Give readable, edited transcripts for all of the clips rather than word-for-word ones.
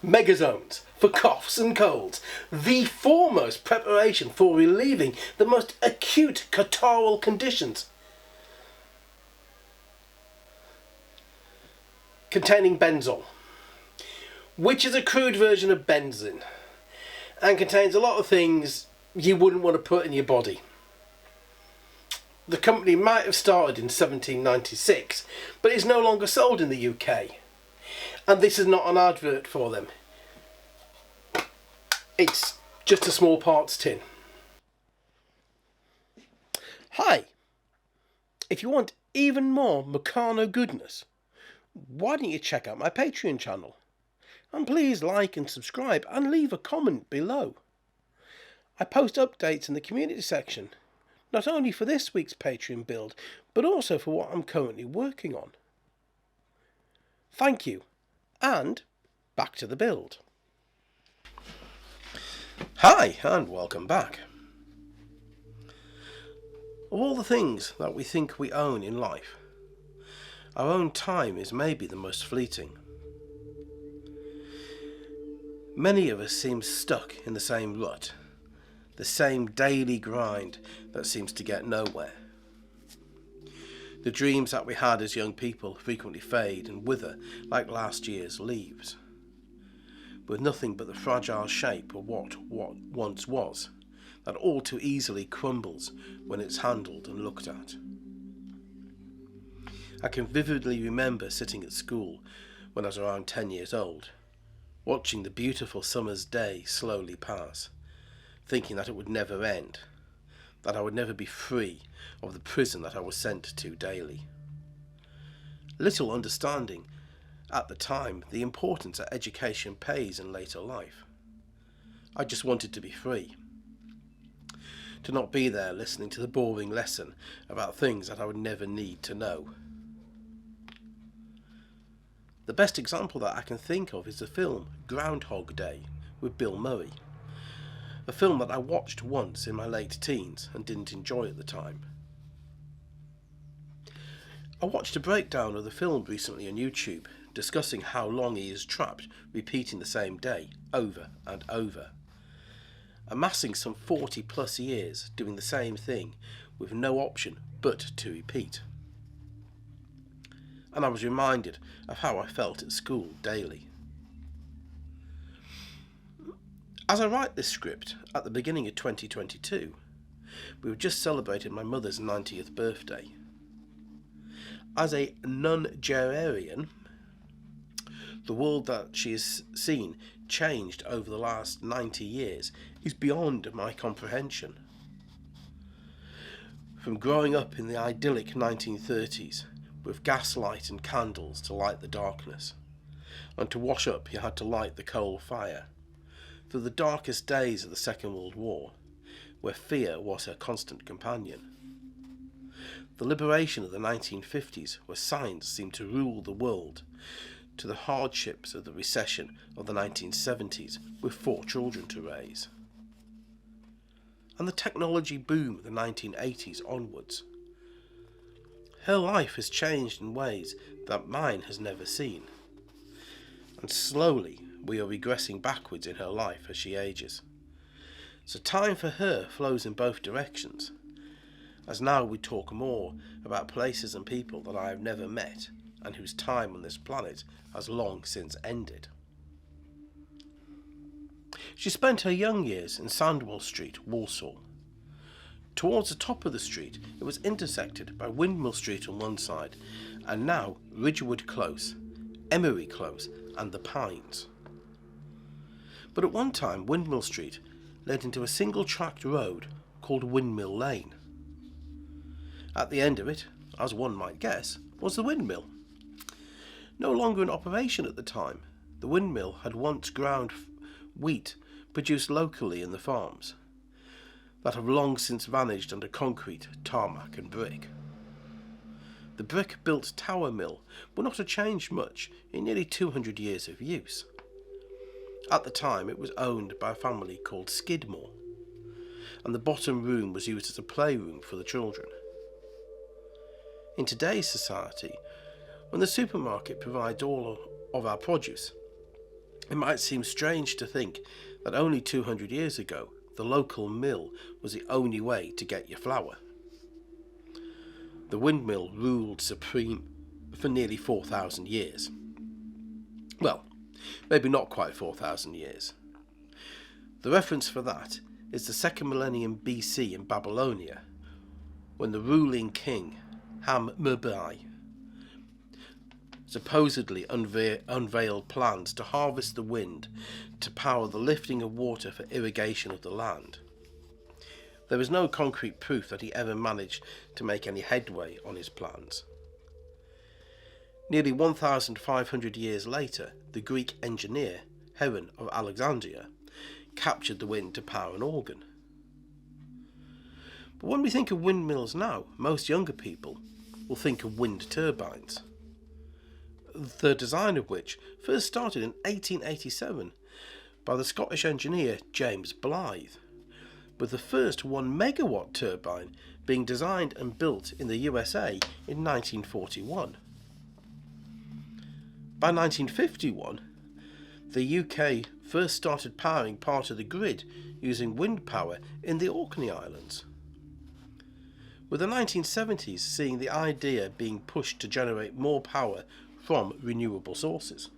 Megazones for coughs and colds, the foremost preparation for relieving the most acute catarrhal conditions. Containing benzol, which is a crude version of benzene and contains a lot of things you wouldn't want to put in your body. The company might have started in 1796, but it's no longer sold in the UK. And this is not an advert for them. It's just a small parts tin. Hi! If you want even more Meccano goodness, why don't you check out my Patreon channel? And please like and subscribe and leave a comment below. I post updates in the community section, not only for this week's Patreon build, but also for what I'm currently working on. Thank you, and back to the build. Hi, and welcome back. Of all the things that we think we own in life, our own time is maybe the most fleeting. Many of us seem stuck in the same rut, the same daily grind that seems to get nowhere. The dreams that we had as young people frequently fade and wither like last year's leaves, with nothing but the fragile shape of what once was, that all too easily crumbles when it's handled and looked at. I can vividly remember sitting at school when I was around 10 years old, watching the beautiful summer's day slowly pass, thinking that it would never end, that I would never be free of the prison that I was sent to daily. Little understanding at the time the importance that education pays in later life. I just wanted to be free, to not be there listening to the boring lesson about things that I would never need to know. The best example that I can think of is the film Groundhog Day with Bill Murray, a film that I watched once in my late teens and didn't enjoy at the time. I watched a breakdown of the film recently on YouTube, discussing how long he is trapped repeating the same day over and over, amassing some 40 plus years doing the same thing with no option but to repeat. And I was reminded of how I felt at school daily. As I write this script at the beginning of 2022, we've just celebrated my mother's 90th birthday. As a non-gerarian, the world that she has seen changed over the last 90 years is beyond my comprehension. From growing up in the idyllic 1930s, with gaslight and candles to light the darkness, and to wash up you had to light the coal fire, through the darkest days of the Second World War, where fear was her constant companion. The liberation of the 1950s, where science seemed to rule the world, to the hardships of the recession of the 1970s, with 4 children to raise. And the technology boom of the 1980s onwards. Her life has changed in ways that mine has never seen. And slowly we are regressing backwards in her life as she ages. So time for her flows in both directions, as now we talk more about places and people that I have never met and whose time on this planet has long since ended. She spent her young years in Sandwell Street, Walsall. Towards the top of the street, it was intersected by Windmill Street on one side, and now Ridgewood Close, Emery Close, and the Pines. But at one time, Windmill Street led into a single-tracked road called Windmill Lane. At the end of it, as one might guess, was the windmill. No longer in operation at the time, the windmill had once ground wheat produced locally in the farms, that have long since vanished under concrete, tarmac and brick. The brick-built tower mill would not have changed much in nearly 200 years of use. At the time it was owned by a family called Skidmore, and the bottom room was used as a playroom for the children. In today's society, when the supermarket provides all of our produce, It might seem strange to think that only 200 years ago the local mill was the only way to get your flour. The windmill ruled supreme for nearly 4,000 years. Well, maybe not quite 4,000 years. The reference for that is the 2nd millennium BC in Babylonia, when the ruling king, Ham-Murbi, supposedly unveiled plans to harvest the wind to power the lifting of water for irrigation of the land. There is no concrete proof that he ever managed to make any headway on his plans. Nearly 1,500 years later, the Greek engineer, Heron of Alexandria, captured the wind to power an organ. But when we think of windmills now, most younger people will think of wind turbines, the design of which first started in 1887 by the Scottish engineer James Blythe, with the first 1 megawatt turbine being designed and built in the USA in 1941. By 1951, the UK first started powering part of the grid using wind power in the Orkney Islands, with the 1970s seeing the idea being pushed to generate more power from renewable sources.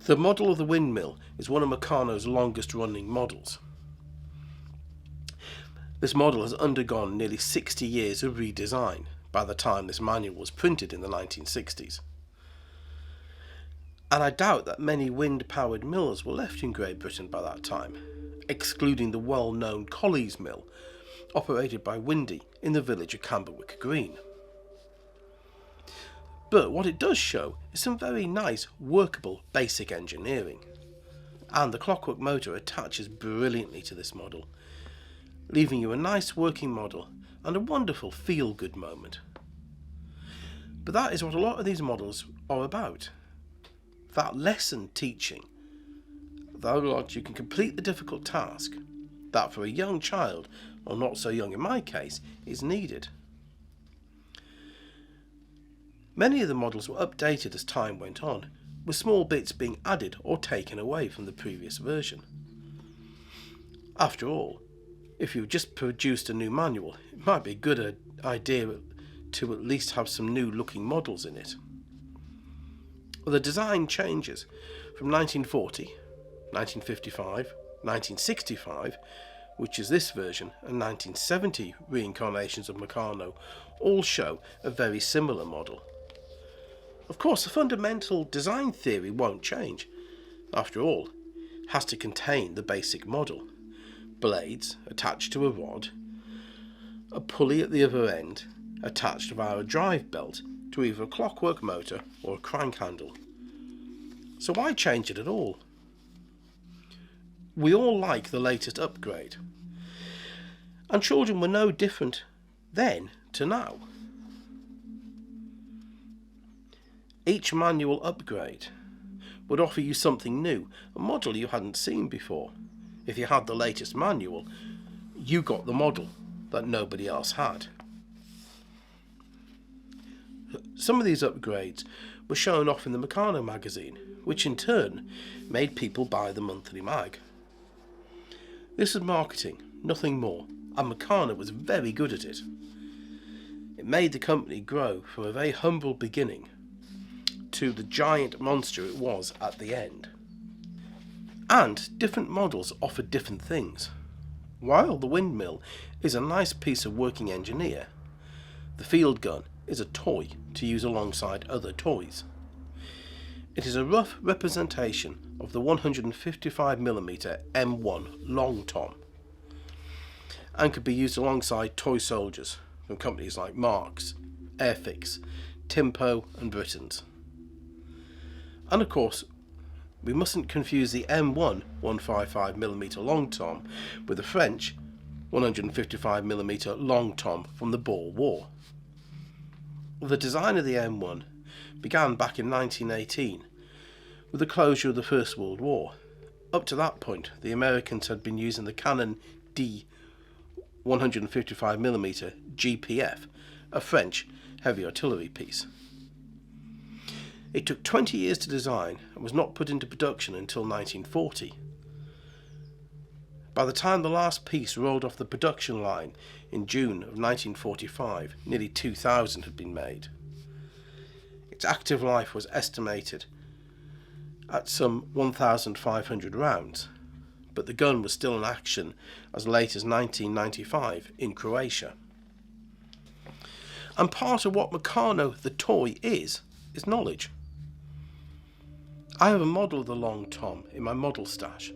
The model of the windmill is one of Meccano's longest running models. This model has undergone nearly 60 years of redesign by the time this manual was printed in the 1960s. And I doubt that many wind-powered mills were left in Great Britain by that time, excluding the well-known Collie's Mill, operated by Windy in the village of Camberwick Green. But what it does show is some very nice, workable, basic engineering. And the clockwork motor attaches brilliantly to this model, leaving you a nice working model and a wonderful feel-good moment. But that is what a lot of these models are about. That lesson teaching that you can complete the difficult task that for a young child, or not so young in my case, is needed. Many of the models were updated as time went on, with small bits being added or taken away from the previous version. After all, if you've just produced a new manual, it might be a good idea to at least have some new looking models in it. The design changes from 1940, 1955, 1965, which is this version, and 1970 reincarnations of Meccano all show a very similar model. Of course, the fundamental design theory won't change. After all, it has to contain the basic model: blades attached to a rod, a pulley at the other end attached via a drive belt to either a clockwork motor or a crank handle. So why change it at all? We all like the latest upgrade, and children were no different then to now. Each manual upgrade would offer you something new, a model you hadn't seen before. If you had the latest manual, you got the model that nobody else had. Some of these upgrades were shown off in the Meccano magazine, which in turn made people buy the monthly mag. This was marketing, nothing more, and Meccano was very good at it. It made the company grow from a very humble beginning to the giant monster it was at the end. And different models offered different things. While the windmill is a nice piece of working engineer, the field gun is a toy to use alongside other toys. It is a rough representation of the 155mm M1 Long Tom, and could be used alongside toy soldiers from companies like Marks, Airfix, Timpo and Britton's. And of course, we mustn't confuse the M1 155mm Long Tom with the French 155mm Long Tom from the Boer War. The design of the M1 began back in 1918 with the closure of the First World War. Up to that point, the Americans had been using the Cannon D 155mm GPF, a French heavy artillery piece. It took 20 years to design and was not put into production until 1940. By the time the last piece rolled off the production line in June of 1945, nearly 2,000 had been made. Its active life was estimated at some 1,500 rounds, but the gun was still in action as late as 1995 in Croatia. And part of what Meccano the toy is knowledge. I have a model of the Long Tom in my model stash,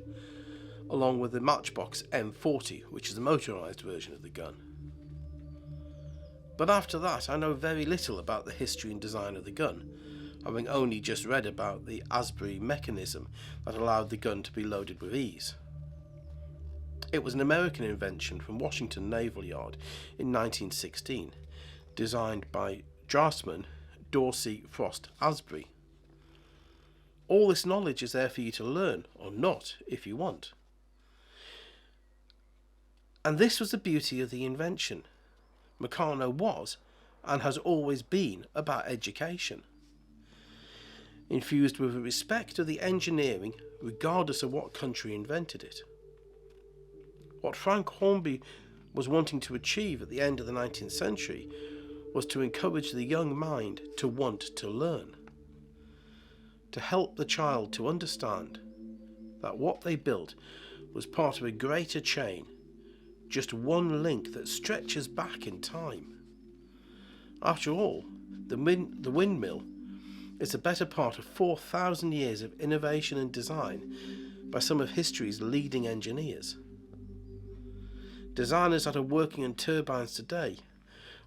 along with the Matchbox M40, which is a motorised version of the gun. But after that, I know very little about the history and design of the gun, having only just read about the Asbury mechanism that allowed the gun to be loaded with ease. It was an American invention from Washington Naval Yard in 1916, designed by draftsman Dorsey Frost Asbury. All this knowledge is there for you to learn, or not, if you want. And this was the beauty of the invention. Meccano was, and has always been, about education, infused with a respect of the engineering regardless of what country invented it. What Frank Hornby was wanting to achieve at the end of the 19th century was to encourage the young mind to want to learn, to help the child to understand that what they built was part of a greater chain, just one link that stretches back in time. After all, the windmill is the better part of 4,000 years of innovation and design by some of history's leading engineers. Designers that are working on turbines today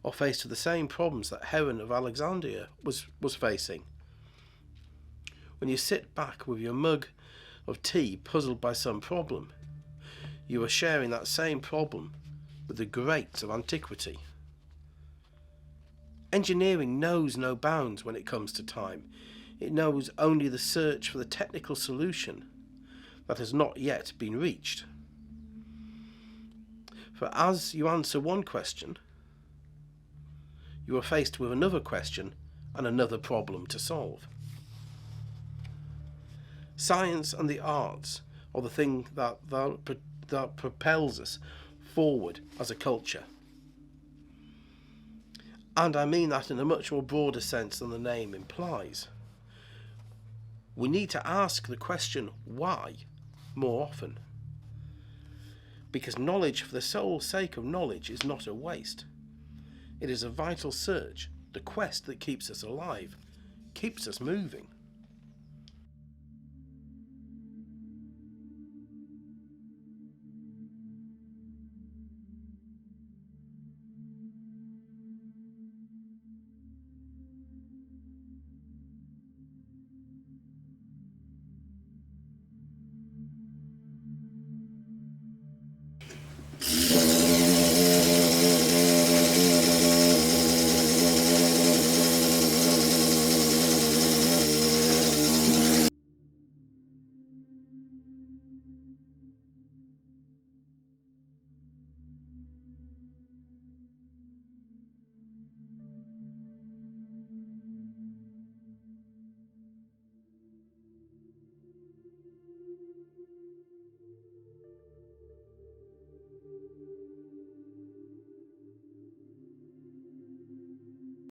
are faced with the same problems that Heron of Alexandria was facing. When you sit back with your mug of tea puzzled by some problem, you are sharing that same problem with the greats of antiquity. Engineering knows no bounds when it comes to time. It knows only the search for the technical solution that has not yet been reached. For as you answer one question, you are faced with another question and another problem to solve. Science and the arts are the thing that propels us forward as a culture. And I mean that in a much more broader sense than the name implies. We need to ask the question why more often. Because knowledge for the sole sake of knowledge is not a waste. It is a vital search, the quest that keeps us alive, keeps us moving.